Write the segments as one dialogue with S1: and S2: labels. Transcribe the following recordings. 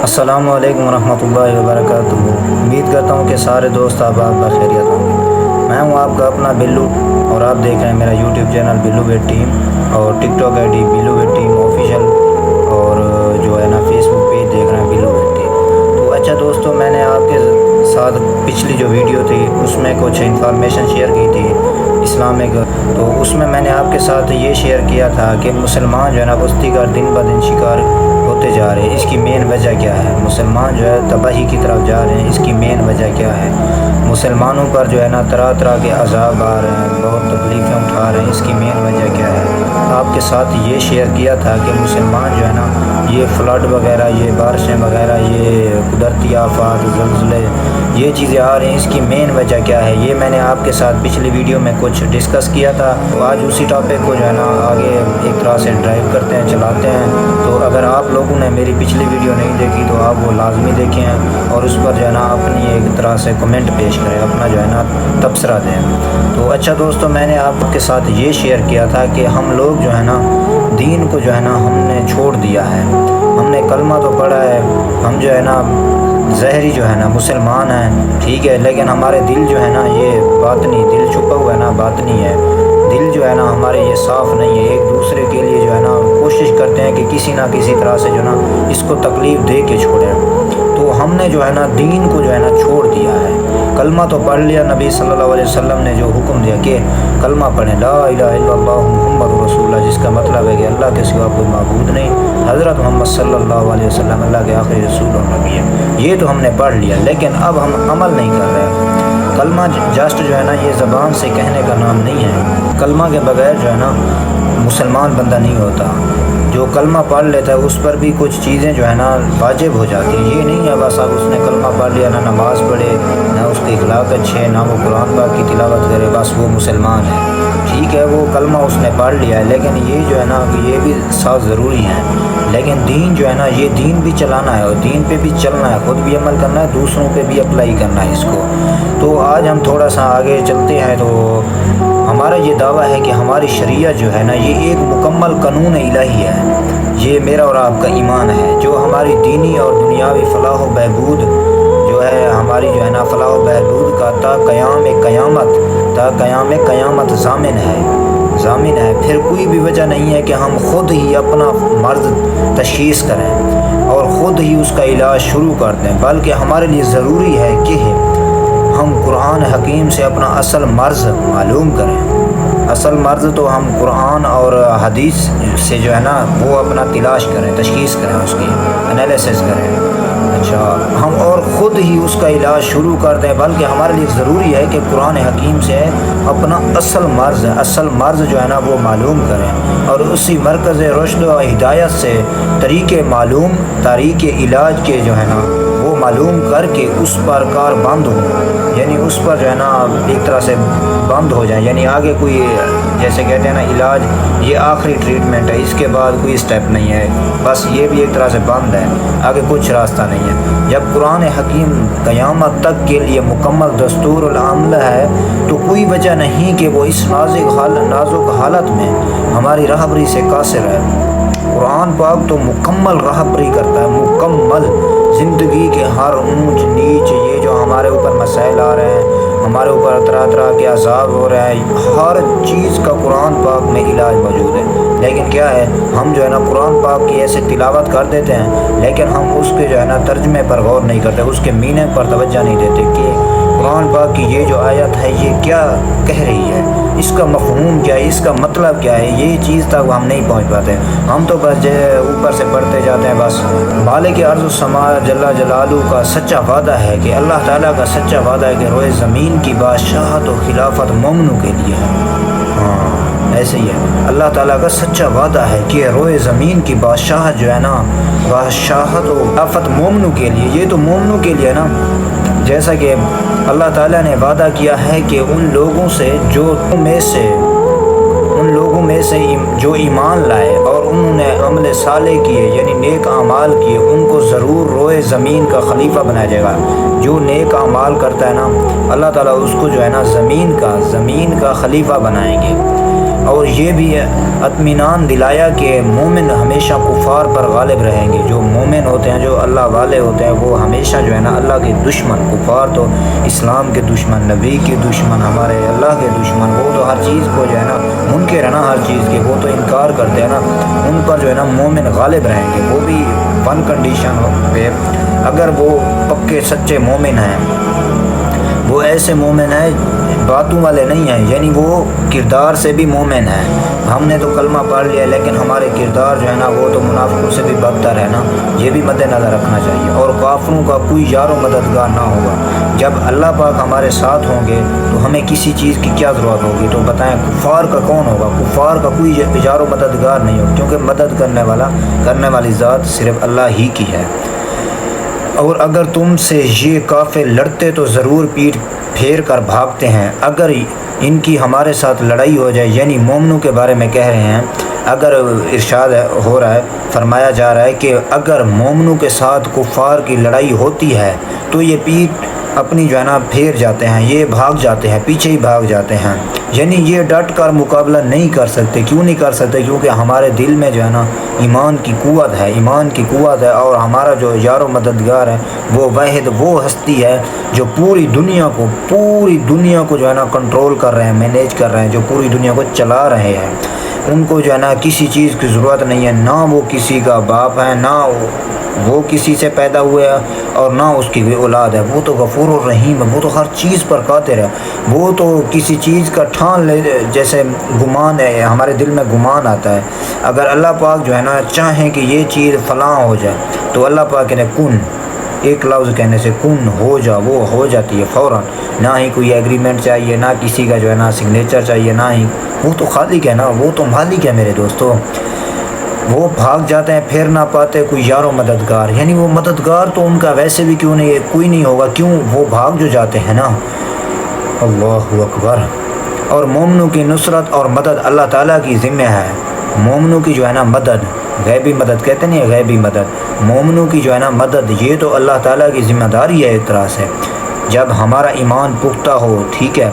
S1: السلام علیکم ورحمۃ اللہ وبرکاتہ۔ امید کرتا ہوں کہ سارے دوست آپ بخیریت ہوں گے۔ میں ہوں آپ کا اپنا بلو اور آپ دیکھ رہے ہیں میرا YouTube channel blue wet team اور TikTok I D blue wet team official, اور جو ہے نا فیس بک پیج دیکھ رہے ہیں بلو ویٹ ٹیم۔ تو اچھا دوستوں، میں نے آپ کے ساتھ پچھلی جو ویڈیو تھی اس میں کچھ انفارمیشن شیئر کی تھی اسلامک، تو اس میں نے آپ کے ساتھ یہ شیئر کیا تھا کہ مسلمان جو ہے نا کشتی کا دن بدن شکار ہوتے جا رہے ہیں۔ اس کی مین وجہ کیا ہے؟ مسلمان جو ہے تباہی کی طرف جا رہے ہیں، اس کی مین وجہ کیا ہے؟ مسلمانوں پر جو ہے نا طرح طرح کے عذاب آ رہے ہیں، بہت تکلیفیں اٹھا رہے ہیں، اس کی مین وجہ کیا ہے؟ آپ کے ساتھ یہ شیئر کیا تھا کہ مسلمان جو ہے نا یہ فلڈ وغیرہ، یہ بارشیں وغیرہ، یہ قدرتی آفات، زلزلے، یہ چیزیں آ رہی ہیں، اس کی مین وجہ کیا ہے؟ یہ میں نے آپ کے ساتھ پچھلی ویڈیو میں کچھ ڈسکس کیا تھا۔ تو آج اسی ٹاپک کو جو ہے نا آگے ایک طرح سے ڈرائیو کرتے ہیں، چلاتے ہیں۔ تو اگر آپ لوگوں نے میری پچھلی ویڈیو نہیں دیکھی تو آپ وہ لازمی دیکھیں اور اس پر جو ہے نا اپنی ایک طرح سے کمنٹ پیش کریں، اپنا جو ہے نا تبصرہ دیں۔ تو اچھا دوستو، میں نے آپ کے ساتھ یہ شیئر کیا تھا کہ ہم لوگ جو ہے نا دین کو جو ہے نا ہم نے چھوڑ دیا ہے۔ ہم نے کلمہ تو پڑھا ہے، ہم جو ہے نا ظاہری جو ہے نا مسلمان ہیں، ٹھیک ہے، لیکن ہمارے دل جو ہے نا یہ باطنی دل چھپا ہوا ہے نا، باطنی ہے دل جو ہے نا ہمارے یہ صاف نہیں ہے۔ ایک دوسرے کے لیے جو ہے نا کوشش کرتے ہیں کہ کسی نہ کسی طرح سے جو ہے نا اس کو تکلیف دے کے چھوڑیں۔ تو ہم نے جو ہے نا دین کو جو ہے نا چھوڑ دیا ہے۔ کلمہ تو پڑھ لیا، نبی صلی اللہ علیہ وسلم نے جو حکم دیا کہ کلمہ پڑھیں، لا الہ الا اللہ محمد رسول اللہ، جس کا مطلب ہے کہ اللہ کے سوا کوئی معبود نہیں، حضرت محمد صلی اللہ علیہ وسلم اللہ کے آخری رسول اور نبی ہے۔ یہ تو ہم نے پڑھ لیا، لیکن اب ہم عمل نہیں کر رہے۔ کلمہ جسٹ جو ہے نا یہ زبان سے کہنے کا نام نہیں ہے۔ کلمہ کے بغیر جو ہے نا مسلمان بندہ نہیں ہوتا۔ جو کلمہ پڑھ لیتا ہے اس پر بھی کچھ چیزیں جو ہے نا واجب ہو جاتی ہیں۔ یہ نہیں ہے بس اب اس نے کلمہ پڑھ لیا، نہ نماز پڑھے، نہ اس کے اخلاق اچھے، نہ وہ قرآن پاک کی تلاوت کرے، بس وہ مسلمان ہے۔ ٹھیک ہے، وہ کلمہ اس نے پڑھ لیا ہے، لیکن یہ جو ہے نا یہ بھی ساتھ ضروری ہے۔ لیکن دین جو ہے نا یہ دین بھی چلانا ہے اور دین پہ بھی چلنا ہے، خود بھی عمل کرنا ہے، دوسروں پہ بھی اپلائی کرنا ہے اس کو۔ تو آج ہم تھوڑا سا آگے چلتے ہیں۔ تو ہمارا یہ دعویٰ ہے کہ ہماری شریعت جو ہے نا یہ ایک مکمل قانون الہی ہے۔ یہ میرا اور آپ کا ایمان ہے، جو ہماری دینی اور دنیاوی فلاح و بہبود جو ہے، ہماری جو ہے نا فلاح و بہبود کا تا قیام قیامت ضامن ہے۔ پھر کوئی بھی وجہ نہیں ہے کہ ہم خود ہی اپنا مرض تشخیص کریں اور خود ہی اس کا علاج شروع کر دیں، بلکہ ہمارے لیے ضروری ہے کہ ہم قرآن حکیم سے اپنا اصل مرض معلوم کریں۔ اصل مرض تو ہم قرآن اور حدیث سے جو ہے نا وہ اپنا تلاش کریں، تشخیص کریں، اس کی انالیسس کریں۔ اچھا، ہم اور خود ہی اس کا علاج شروع کر دیں، بلکہ ہمارے لیے ضروری ہے کہ قرآن حکیم سے اپنا اصل مرض جو ہے نا وہ معلوم کریں اور اسی مرکز رشد و ہدایت سے طریق علاج کے جو ہے نا وہ معلوم کر کے اس پر کار بند ہو، یعنی اس پر جو ہے نا ایک طرح سے بند ہو جائیں، یعنی آگے کوئی جیسے کہتے ہیں نا علاج یہ آخری ٹریٹمنٹ ہے، اس کے بعد کوئی سٹیپ نہیں ہے، بس یہ بھی ایک طرح سے بند ہے، آگے کچھ راستہ نہیں ہے۔ جب قرآن حکیم قیامت تک کے لیے مکمل دستور العمل ہے تو کوئی وجہ نہیں کہ وہ اس نازک حالت میں ہماری رہبری سے قاصر ہے۔ قرآن پاک تو مکمل رہبری کرتا ہے، مکمل زندگی کے ہر اونچ نیچ، یہ جو ہمارے اوپر مسائل آ رہے ہیں، ہمارے اوپر طرح طرح کے عذاب ہو رہے ہیں، ہر چیز کا قرآن پاک میں علاج موجود ہے۔ لیکن کیا ہے، ہم جو ہے نا قرآن پاک کی ایسے تلاوت کر دیتے ہیں، لیکن ہم اس کے جو ہے نا ترجمے پر غور نہیں کرتے، اس کے میننگ پر توجہ نہیں دیتے کہ قرآن پاک کی یہ جو آیت ہے یہ کیا کہہ رہی ہے، اس کا مفہوم کیا ہے، اس کا مطلب کیا ہے، یہ چیز تک ہم نہیں پہنچ پاتے۔ ہم تو بس اوپر سے پڑھتے جاتے ہیں بس۔ مالک ارض و سما جل جلالہ کا سچا وعدہ ہے کہ اللہ تعالیٰ کا سچا وعدہ ہے کہ روئے زمین کی بادشاہت و خلافت مومنوں کے لیے ہے۔ ہاں، ایسے ہی ہے، اللہ تعالیٰ کا سچا وعدہ ہے کہ روئے زمین کی بادشاہت جو ہے نا، بادشاہت و خلافت مومنوں کے لیے، یہ تو مومنوں کے لیے نا، جیسا کہ اللہ تعالیٰ نے وعدہ کیا ہے کہ ان لوگوں میں سے جو ایمان لائے اور انہوں نے عمل صالح کیے، یعنی نیک اعمال کیے، ان کو ضرور روئے زمین کا خلیفہ بنایا جائے گا۔ جو نیک اعمال کرتا ہے نا، اللہ تعالیٰ اس کو جو ہے نا زمین کا خلیفہ بنائیں گے۔ اور یہ بھی اطمینان دلایا کہ مومن ہمیشہ کفار پر غالب رہیں گے۔ جو مومن ہوتے ہیں، جو اللہ والے ہوتے ہیں، وہ ہمیشہ جو ہے نا اللہ کے دشمن، کفار تو اسلام کے دشمن، نبی کے دشمن، ہمارے اللہ کے دشمن، وہ تو ہر چیز کو جو ہے نا منکر ہے نا، ہر چیز کے وہ تو انکار کرتے ہیں نا، ان پر جو ہے نا مومن غالب رہیں گے۔ وہ بھی ون کنڈیشن پہ، اگر وہ پکے سچے مومن ہیں، وہ ایسے مومن ہیں باتوں والے نہیں ہیں، یعنی وہ کردار سے بھی مومن ہیں۔ ہم نے تو کلمہ پڑھ لیا لیکن ہمارے کردار جو ہے نا وہ تو منافقوں سے بھی بدتر ہے نا، یہ بھی مد نظر رکھنا چاہیے۔ اور کافروں کا کوئی یار و مددگار نہ ہوگا۔ جب اللہ پاک ہمارے ساتھ ہوں گے تو ہمیں کسی چیز کی کیا ضرورت ہوگی؟ تو بتائیں کفار کا کون ہوگا؟ کفار کا کوئی یار و مددگار نہیں ہوگا، کیونکہ مدد کرنے والی ذات صرف اللہ ہی کی ہے۔ اور اگر تم سے یہ کافر لڑتے تو ضرور پیٹھ پھیر کر بھاگتے ہیں۔ اگر ان کی ہمارے ساتھ لڑائی ہو جائے، یعنی مومنوں کے بارے میں کہہ رہے ہیں، اگر ارشاد ہو رہا ہے، فرمایا جا رہا ہے کہ اگر مومنوں کے ساتھ کفار کی لڑائی ہوتی ہے تو یہ پیٹھ اپنی جو ہے نا پھیر جاتے ہیں، یہ بھاگ جاتے ہیں، پیچھے ہی بھاگ جاتے ہیں، یعنی یہ ڈٹ کر مقابلہ نہیں کر سکتے۔ کیوں نہیں کر سکتے؟ کیونکہ ہمارے دل میں جو ہے نا ایمان کی قوت ہے، اور ہمارا جو یار و مددگار ہے وہ واحد وہ ہستی ہے جو پوری دنیا کو جو ہے نا کنٹرول کر رہے ہیں، مینیج کر رہے ہیں، جو پوری دنیا کو چلا رہے ہیں۔ ان کو جو ہے نا کسی چیز کی ضرورت نہیں ہے، نہ وہ کسی کا باپ ہے، نہ وہ کسی سے پیدا ہوئے ہے، اور نہ اس کی اولاد ہے۔ وہ تو غفور الرحیم ہے، وہ تو ہر چیز پر قادر ہے۔ وہ تو کسی چیز کا ٹھان لے، جیسے گمان ہے، ہمارے دل میں گمان آتا ہے، اگر اللہ پاک جو ہے نا چاہیں کہ یہ چیز فلاں ہو جائے تو اللہ پاک نے کن، ایک لفظ کہنے سے کن ہو جا، وہ ہو جاتی ہے فوراً۔ نہ ہی کوئی ایگریمنٹ چاہیے، نہ کسی کا جو ہے نا سگنیچر چاہیے، نہ ہی، وہ تو خالق ہے نا، وہ تو مالک ہے میرے دوستو۔ وہ بھاگ جاتے ہیں، پھر نہ پاتے کوئی یار و مددگار، یعنی وہ مددگار تو ان کا ویسے بھی کیوں نہیں ہے، کوئی نہیں ہوگا، کیوں؟ وہ بھاگ جو جاتے ہیں نا۔ اللہ اکبر۔ اور مومنوں کی نصرت اور مدد اللہ تعالیٰ کی ذمہ ہے۔ مومنوں کی جو ہے نا مدد، غیبی مدد کہتے نہیں، غیبی مدد، مومنوں کی جو ہے نا مدد، یہ تو اللہ تعالیٰ کی ذمہ داری ہے ایک طرح سے۔ جب ہمارا ایمان پختہ ہو، ٹھیک ہے،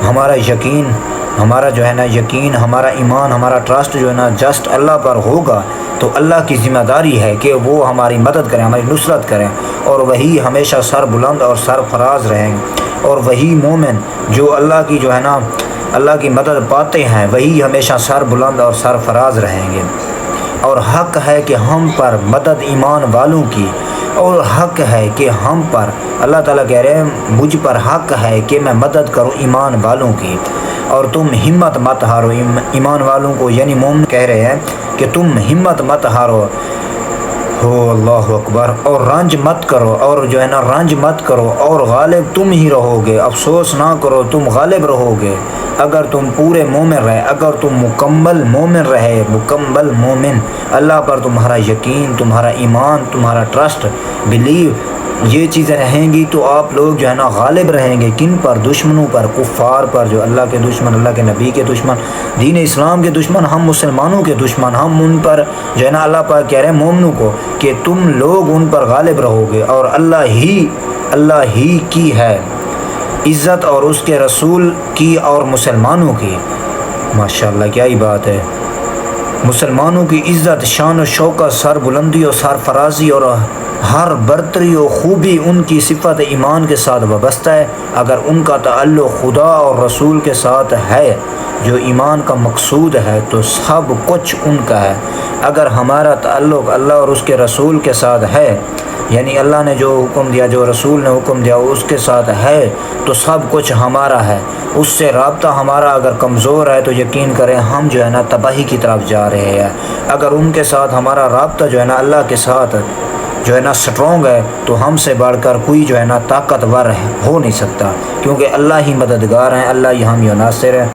S1: ہمارا یقین، ہمارا جو ہے نا یقین، ہمارا ایمان، ہمارا ٹرسٹ جو ہے نا جسٹ اللہ پر ہوگا، تو اللہ کی ذمہ داری ہے کہ وہ ہماری مدد کریں، ہماری نصرت کریں، اور وہی ہمیشہ سر بلند اور سرفراز رہیں گے۔ اور وہی مومن جو اللہ کی جو ہے نا اللہ کی مدد پاتے ہیں، وہی ہمیشہ سر بلند اور سرفراز رہیں گے۔ اور حق ہے کہ ہم پر مدد ایمان والوں کی، اور حق ہے کہ ہم پر، اللہ تعالیٰ کہہ رہے ہیں مجھ پر حق ہے کہ میں مدد کروں ایمان والوں کی، اور تم ہمت مت ہارو۔ ایمان والوں کو یعنی مومن کہہ رہے ہیں کہ تم ہمت مت ہارو، ہو اللہ اکبر، اور رنج مت کرو، اور جو ہے نا رنج مت کرو، اور غالب تم ہی رہو گے، افسوس نہ کرو، تم غالب رہو گے اگر تم پورے مومن رہے، اگر تم مکمل مومن رہے، مکمل مومن، اللہ پر تمہارا یقین، تمہارا ایمان، تمہارا ٹرسٹ، بلیو، یہ چیزیں رہیں گی تو آپ لوگ جو ہے نا غالب رہیں گے۔ کن پر؟ دشمنوں پر، کفار پر، جو اللہ کے دشمن، اللہ کے نبی کے دشمن، دین اسلام کے دشمن، ہم مسلمانوں کے دشمن، ہم ان پر جو ہے نا اللہ پاک کہہ رہے ہیں مومنوں کو کہ تم لوگ ان پر غالب رہو گے، اور اللہ ہی کی ہے عزت، اور اس کے رسول کی، اور مسلمانوں کی۔ ماشاءاللہ کیا ہی بات ہے۔ مسلمانوں کی عزت، شان و شوکت، سر بلندی اور سرفرازی، اور ہر برتری و خوبی ان کی صفت ایمان کے ساتھ وابستہ ہے۔ اگر ان کا تعلق خدا اور رسول کے ساتھ ہے، جو ایمان کا مقصود ہے، تو سب کچھ ان کا ہے۔ اگر ہمارا تعلق اللہ اور اس کے رسول کے ساتھ ہے، یعنی اللہ نے جو حکم دیا، جو رسول نے حکم دیا، اس کے ساتھ ہے، تو سب کچھ ہمارا ہے۔ اس سے رابطہ ہمارا اگر کمزور ہے تو یقین کریں ہم جو ہے نا تباہی کی طرف جا رہے ہیں۔ اگر ان کے ساتھ ہمارا رابطہ جو ہے نا اللہ کے ساتھ جو ہے نا سٹرونگ ہے، تو ہم سے بڑھ کر کوئی جو ہے نا طاقتور ہو نہیں سکتا، کیونکہ اللہ ہی مددگار ہیں، اللہ ہی حامی و ناصر ہے۔